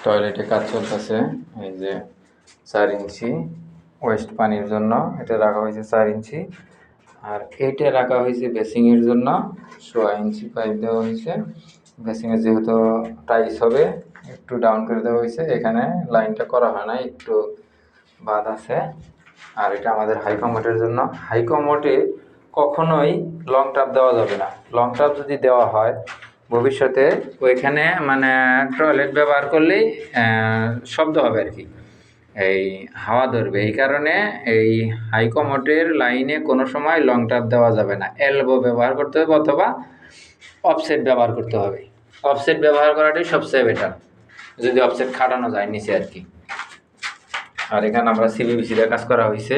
টয়লেটে কাজ চলতেছে। এই যে 4 ইঞ্চি ওয়েস্ট পানির জন্য এটা রাখা হয়েছে 4 ইঞ্চি, আর এইটা রাখা হয়েছে বেসিংয়ের জন্য 1.5 ইঞ্চি পাইপ দেওয়া হয়েছে। বেসিংয়ে যেহেতু টাইলস হবে একটু ডাউন করে দেওয়া হয়েছে, এখানে লাইনটা করা হয় না, একটু বাদ আছে। আর এটা আমাদের হাইকমোডের জন্য। হাইকমোডে কখনোই লং টাপ দেওয়া যাবে না। লং টাপ যদি দেওয়া হয় ভবিষ্যতে ওইখানে মানে টয়লেট ব্যবহার করলেই শব্দ হবে আর কি, এই হাওয়া ধরবে। এই কারণে এই হাইকমোডের লাইনে কোনো সময় লং টাপ দেওয়া যাবে না। এলবো ব্যবহার করতে হবে অথবা অফসেট ব্যবহার করতে হবে। অফসেট ব্যবহার করাটাই সবচেয়ে বেটার, যদি অফসেট খাটানো যায় নিচে আর কি। আর এখানে আমরা সিবিবিসি দিয়ে কাজ করা হয়েছে।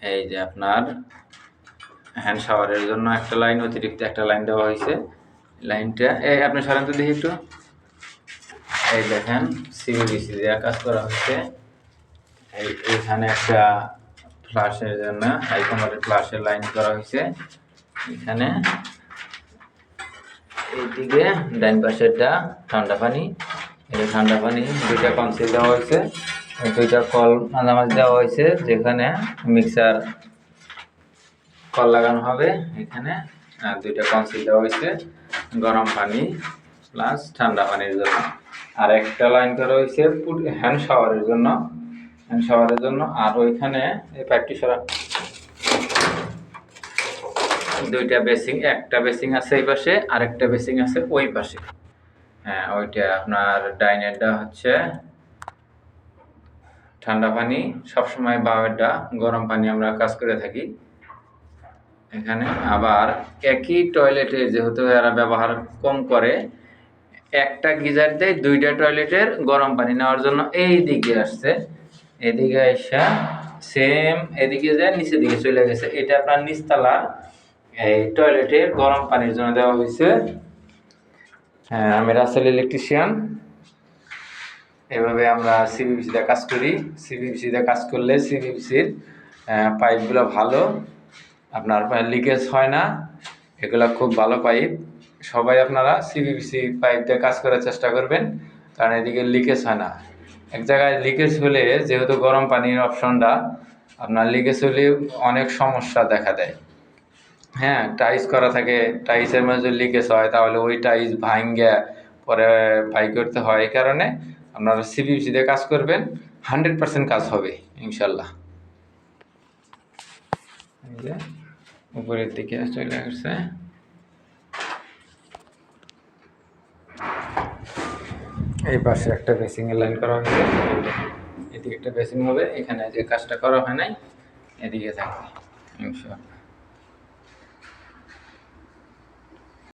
এই যে আপনার হ্যান্ড শাওয়ারের জন্য একটা লাইন, অতিরিক্ত একটা লাইন দেওয়া হয়েছে। লাইনটা আপনি সাধারণত দেখি একটু, এই দেখেন সিবিবিসি দিয়ে কাজ করা হয়েছে। এইখানে একটা ফ্লাশের জন্য হাইকমোডের ফ্লাশের লাইন করা হয়েছে। এখানে এইদিকে ডাইন পাশেরটা ঠান্ডা পানি, এই ঠান্ডা পানি দুইটা কনসিল দেওয়া হয়েছে, এই দুইটা কল মাঝামাঝি দেওয়া হয়েছে যেখানে মিক্সার কল লাগানো হবে। এখানে দুইটা কনসিল দেওয়া হয়েছে গরম পানি প্লাস ঠান্ডা পানির জন্য। আর একটা লাইন করা হয়েছে হ্যান্ড শাওয়ারের জন্য, হ্যান্ড শাওয়ারের জন্য। আর ওইখানে এই পাইপটি সরা দুইটা বেসিং, একটা বেসিং আছে এই পাশে আর একটা বেসিং আছে ওই পাশে। হ্যাঁ, ওইটা আপনার ডাইনেরটা হচ্ছে ঠান্ডা পানি, সবসময় বামেরটা গরম পানি আমরা কাজ করে থাকি এখানে। আবার একই টয়লেটে যেহেতু এরা ব্যবহার কম করে, একটা গিজার দেয় দুইটা টয়লেটের গরম পানি নেওয়ার জন্য। এই দিকে আসছে, এদিকে এসে সেম এদিকে যায় নিচের দিকে চলে গেছে। এটা আপনার নিচতলার এই টয়লেটের গরম পানির জন্য দেওয়া হয়েছে। হ্যাঁ, আমি রাসেল ইলেকট্রিশিয়ান। এভাবে আমরা সিবিবিসিতে কাজ করি। সিবিবিসিতে কাজ করলে সিবিবিসির পাইপগুলো ভালো, আপনার লিকেজ হয় না। এগুলো খুব ভালো পাইপ। সবাই আপনারা সিবিবিসি পাইপ দিয়ে কাজ করার চেষ্টা করবেন, কারণ এদিকে লিকেজ হয় না। এক জায়গায় লিকেজ হলে যেহেতু গরম পানির অপশনটা, আপনার লিকেজ হলে অনেক সমস্যা দেখা দেয়। হ্যাঁ, টাইলস করা থাকে, টাইলসের মধ্যে যদি লিকেজ হয় তাহলে ওই টাইলস ভাঙ্গে পরে বাই করতে হয়। এই কারণে আপনারা সিবিবিসি দিয়ে কাজ করবেন, 100% কাজ হবে ইনশাল্লাহ। এই যে উপরের দিকে চলে আসছে। এই পাশে একটা বেসিংয়ের লাইন করা হয়েছে, এদিকে একটা বেসিং হবে। এখানে যে কাজটা করা হয় নাই এদিকে থাকবে ইনশাল্লাহ।